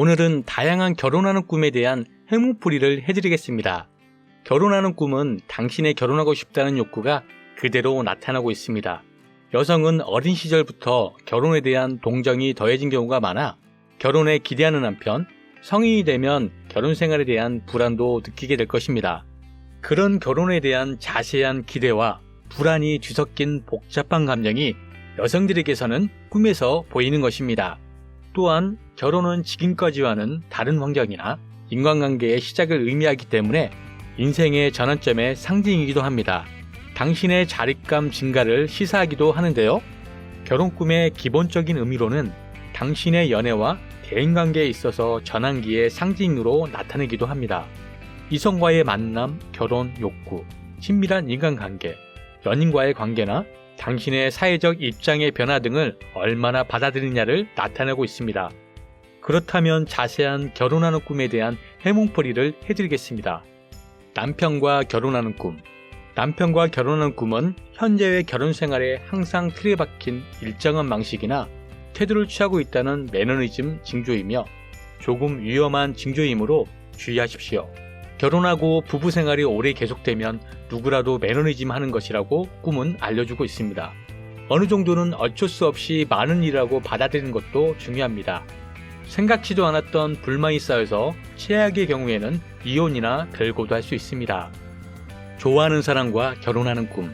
오늘은 다양한 결혼하는 꿈에 대한 해몽풀이를 해드리겠습니다. 결혼하는 꿈은 당신의 결혼하고 싶다는 욕구가 그대로 나타나고 있습니다. 여성은 어린 시절부터 결혼에 대한 동정이 더해진 경우가 많아 결혼에 기대하는 한편 성인이 되면 결혼 생활에 대한 불안도 느끼게 될 것입니다. 그런 결혼에 대한 자세한 기대와 불안이 뒤섞인 복잡한 감정이 여성들에게서는 꿈에서 보이는 것입니다. 또한 결혼은 지금까지와는 다른 환경이나 인간관계의 시작을 의미하기 때문에 인생의 전환점의 상징이기도 합니다. 당신의 자립감 증가를 시사하기도 하는데요. 결혼 꿈의 기본적인 의미로는 당신의 연애와 대인관계에 있어서 전환기의 상징으로 나타내기도 합니다. 이성과의 만남, 결혼 욕구, 친밀한 인간관계, 연인과의 관계나 당신의 사회적 입장의 변화 등을 얼마나 받아들이냐를 나타내고 있습니다. 그렇다면 자세한 결혼하는 꿈에 대한 해몽풀이를 해드리겠습니다. 남편과 결혼하는 꿈. 남편과 결혼하는 꿈은 현재의 결혼 생활에 항상 틀에 박힌 일정한 방식이나 태도를 취하고 있다는 매너리즘 징조이며 조금 위험한 징조이므로 주의하십시오. 결혼하고 부부 생활이 오래 계속되면 누구라도 매너리즘 하는 것이라고 꿈은 알려주고 있습니다. 어느 정도는 어쩔 수 없이 많은 일이라고 받아들이는 것도 중요합니다. 생각지도 않았던 불만이 쌓여서 최악의 경우에는 이혼이나 별거도 할 수 있습니다. 좋아하는 사람과 결혼하는 꿈.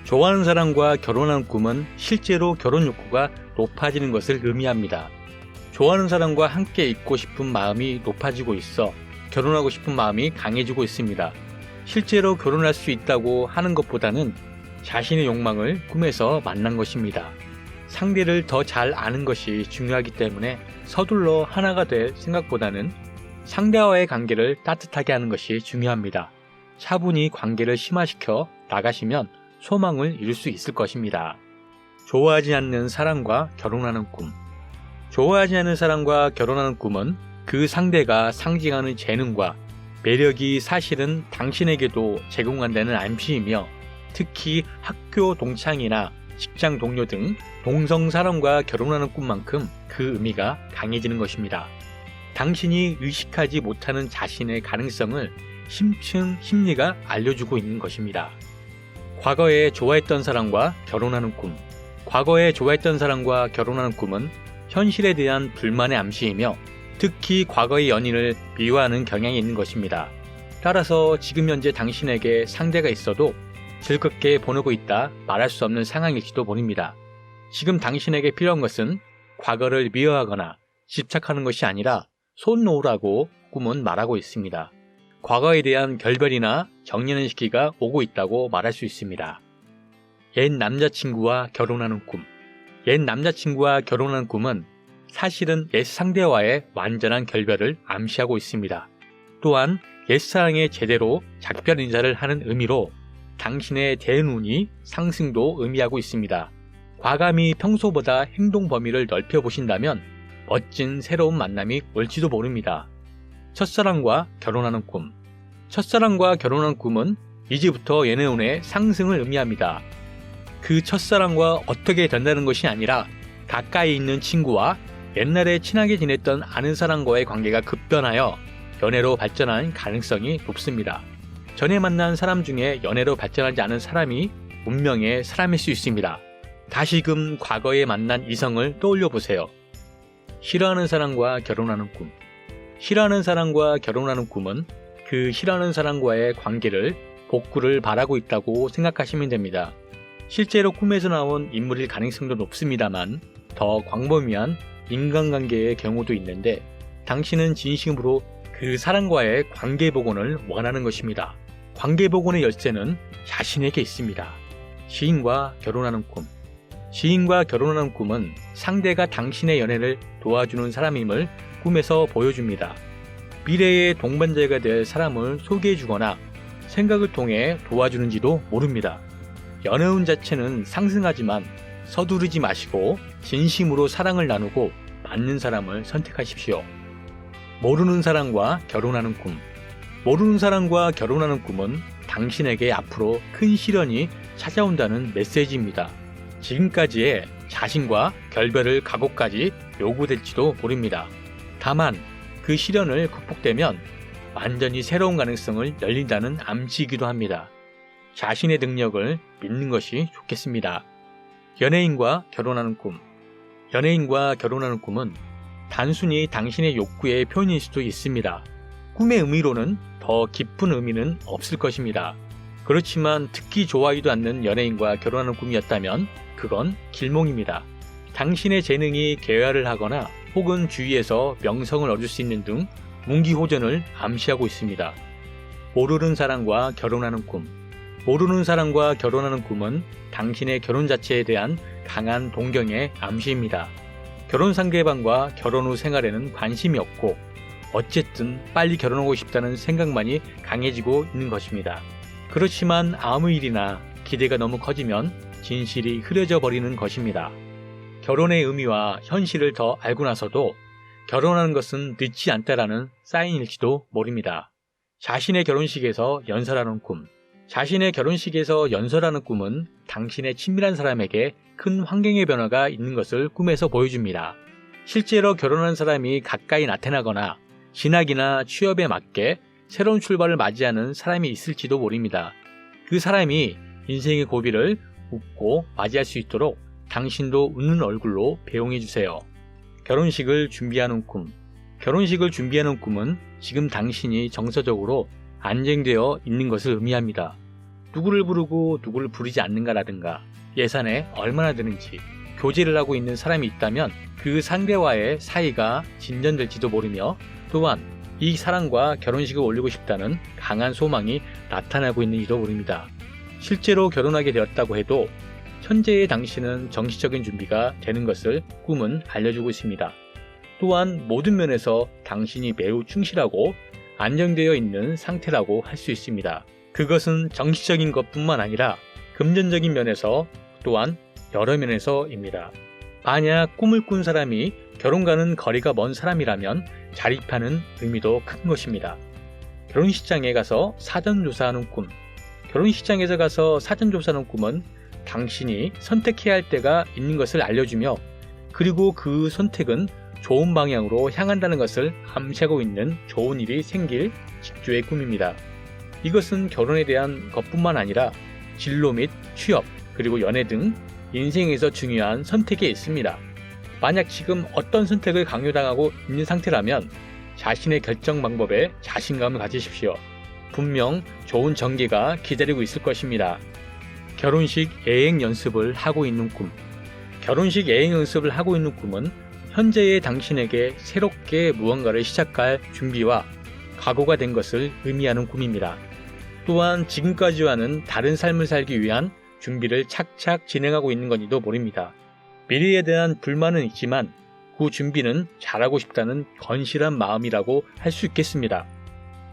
좋아하는 사람과 결혼하는 꿈은 실제로 결혼 욕구가 높아지는 것을 의미합니다. 좋아하는 사람과 함께 있고 싶은 마음이 높아지고 있어 결혼하고 싶은 마음이 강해지고 있습니다. 실제로 결혼할 수 있다고 하는 것보다는 자신의 욕망을 꿈에서 만난 것입니다. 상대를 더 잘 아는 것이 중요하기 때문에 서둘러 하나가 될 생각보다는 상대와의 관계를 따뜻하게 하는 것이 중요합니다. 차분히 관계를 심화시켜 나가시면 소망을 이룰 수 있을 것입니다. 좋아하지 않는 사람과 결혼하는 꿈. 좋아하지 않는 사람과 결혼하는 꿈은 그 상대가 상징하는 재능과 매력이 사실은 당신에게도 제공한다는 암시이며 특히 학교 동창이나 직장 동료 등 동성 사람과 결혼하는 꿈만큼 그 의미가 강해지는 것입니다. 당신이 의식하지 못하는 자신의 가능성을 심층 심리가 알려주고 있는 것입니다. 과거에 좋아했던 사람과 결혼하는 꿈. 과거에 좋아했던 사람과 결혼하는 꿈은 현실에 대한 불만의 암시이며 특히 과거의 연인을 미워하는 경향이 있는 것입니다. 따라서 지금 현재 당신에게 상대가 있어도 즐겁게 보내고 있다 말할 수 없는 상황일지도 모릅니다. 지금 당신에게 필요한 것은 과거를 미워하거나 집착하는 것이 아니라 손 놓으라고 꿈은 말하고 있습니다. 과거에 대한 결별이나 정리하는 시기가 오고 있다고 말할 수 있습니다. 옛 남자친구와 결혼하는 꿈. 옛 남자친구와 결혼하는 꿈은 사실은 옛 상대와의 완전한 결별을 암시하고 있습니다. 또한 옛사랑에 제대로 작별 인사를 하는 의미로 당신의 대운이 상승도 의미하고 있습니다. 과감히 평소보다 행동 범위를 넓혀보신다면 멋진 새로운 만남이 올지도 모릅니다. 첫사랑과 결혼하는 꿈. 첫사랑과 결혼하는 꿈은 이제부터 연애운의 상승을 의미합니다. 그 첫사랑과 어떻게 된다는 것이 아니라 가까이 있는 친구와 옛날에 친하게 지냈던 아는 사람과의 관계가 급변하여 연애로 발전할 가능성이 높습니다. 전에 만난 사람 중에 연애로 발전하지 않은 사람이 운명의 사람일 수 있습니다. 다시금 과거에 만난 이성을 떠올려 보세요. 싫어하는 사람과 결혼하는 꿈. 싫어하는 사람과 결혼하는 꿈은 그 싫어하는 사람과의 관계를 복구를 바라고 있다고 생각하시면 됩니다. 실제로 꿈에서 나온 인물일 가능성도 높습니다만 더 광범위한 인간관계의 경우도 있는데 당신은 진심으로 그 사람과의 관계 복원을 원하는 것입니다. 관계 복원의 열쇠는 자신에게 있습니다. 지인과 결혼하는 꿈. 지인과 결혼하는 꿈은 상대가 당신의 연애를 도와주는 사람임을 꿈에서 보여줍니다. 미래의 동반자가 될 사람을 소개해주거나 생각을 통해 도와주는지도 모릅니다. 연애운 자체는 상승하지만 서두르지 마시고 진심으로 사랑을 나누고 맞는 사람을 선택하십시오. 모르는 사람과 결혼하는 꿈. 모르는 사람과 결혼하는 꿈은 당신에게 앞으로 큰 시련이 찾아온다는 메시지입니다. 지금까지의 자신과 결별을 각오까지 요구될지도 모릅니다. 다만 그 시련을 극복되면 완전히 새로운 가능성을 열린다는 암시이기도 합니다. 자신의 능력을 믿는 것이 좋겠습니다. 연예인과 결혼하는 꿈. 연예인과 결혼하는 꿈은 단순히 당신의 욕구의 표현일 수도 있습니다. 꿈의 의미로는 더 깊은 의미는 없을 것입니다. 그렇지만 듣기 좋아하지도 않는 연예인과 결혼하는 꿈이었다면 그건 길몽입니다. 당신의 재능이 개화를 하거나 혹은 주위에서 명성을 얻을 수 있는 등 문기호전을 암시하고 있습니다. 모르는 사람과 결혼하는 꿈. 모르는 사람과 결혼하는 꿈은 당신의 결혼 자체에 대한 강한 동경의 암시입니다. 결혼 상대방과 결혼 후 생활에는 관심이 없고 어쨌든 빨리 결혼하고 싶다는 생각만이 강해지고 있는 것입니다. 그렇지만 아무 일이나 기대가 너무 커지면 진실이 흐려져 버리는 것입니다. 결혼의 의미와 현실을 더 알고 나서도 결혼하는 것은 늦지 않다라는 사인일지도 모릅니다. 자신의 결혼식에서 연설하는 꿈. 자신의 결혼식에서 연설하는 꿈은 당신의 친밀한 사람에게 큰 환경의 변화가 있는 것을 꿈에서 보여줍니다. 실제로 결혼한 사람이 가까이 나타나거나 진학이나 취업에 맞게 새로운 출발을 맞이하는 사람이 있을지도 모릅니다. 그 사람이 인생의 고비를 웃고 맞이할 수 있도록 당신도 웃는 얼굴로 배웅해 주세요. 결혼식을 준비하는 꿈. 결혼식을 준비하는 꿈은 지금 당신이 정서적으로 안정되어 있는 것을 의미합니다. 누구를 부르고 누구를 부르지 않는가라든가 예산에 얼마나 드는지 교제를 하고 있는 사람이 있다면 그 상대와의 사이가 진전될지도 모르며 또한 이 사람과 결혼식을 올리고 싶다는 강한 소망이 나타나고 있는지도 모릅니다. 실제로 결혼하게 되었다고 해도 현재의 당신은 정신적인 준비가 되는 것을 꿈은 알려주고 있습니다. 또한 모든 면에서 당신이 매우 충실하고 안정되어 있는 상태라고 할 수 있습니다. 그것은 정신적인 것뿐만 아니라 금전적인 면에서 또한 여러 면에서입니다. 만약 꿈을 꾼 사람이 결혼과는 거리가 먼 사람이라면 자립하는 의미도 큰 것입니다. 결혼식장에 가서 사전조사하는 꿈. 결혼식장에서 가서 사전조사하는 꿈은 당신이 선택해야 할 때가 있는 것을 알려주며 그리고 그 선택은 좋은 방향으로 향한다는 것을 암시하고 있는 좋은 일이 생길 직조의 꿈입니다. 이것은 결혼에 대한 것뿐만 아니라 진로 및 취업 그리고 연애 등 인생에서 중요한 선택에 있습니다. 만약 지금 어떤 선택을 강요당하고 있는 상태라면 자신의 결정 방법에 자신감을 가지십시오. 분명 좋은 전개가 기다리고 있을 것입니다. 결혼식 예행 연습을 하고 있는 꿈. 결혼식 예행 연습을 하고 있는 꿈은 현재의 당신에게 새롭게 무언가를 시작할 준비와 각오가 된 것을 의미하는 꿈입니다. 또한 지금까지와는 다른 삶을 살기 위한 준비를 착착 진행하고 있는 건지도 모릅니다. 미래에 대한 불만은 있지만 그 준비는 잘하고 싶다는 건실한 마음이라고 할 수 있겠습니다.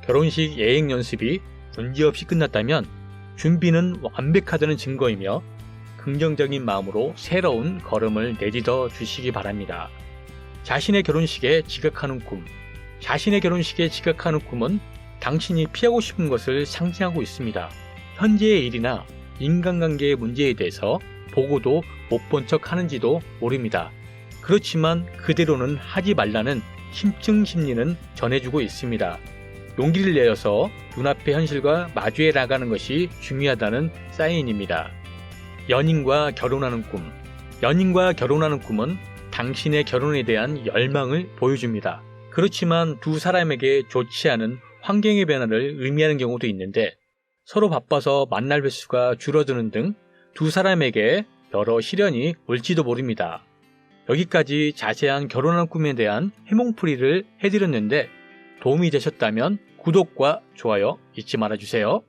결혼식 예행 연습이 문제없이 끝났다면 준비는 완벽하다는 증거이며 긍정적인 마음으로 새로운 걸음을 내딛어 주시기 바랍니다. 자신의 결혼식에 지각하는 꿈. 자신의 결혼식에 지각하는 꿈은 당신이 피하고 싶은 것을 상징하고 있습니다. 현재의 일이나 인간관계의 문제에 대해서 보고도 못 본 척 하는지도 모릅니다. 그렇지만 그대로는 하지 말라는 심층 심리는 전해주고 있습니다. 용기를 내어서 눈앞의 현실과 마주해 나가는 것이 중요하다는 사인입니다. 연인과 결혼하는 꿈. 연인과 결혼하는 꿈은 당신의 결혼에 대한 열망을 보여줍니다. 그렇지만 두 사람에게 좋지 않은 환경의 변화를 의미하는 경우도 있는데 서로 바빠서 만날 횟수가 줄어드는 등 두 사람에게 여러 시련이 올지도 모릅니다. 여기까지 자세한 결혼한 꿈에 대한 해몽풀이를 해드렸는데 도움이 되셨다면 구독과 좋아요 잊지 말아주세요.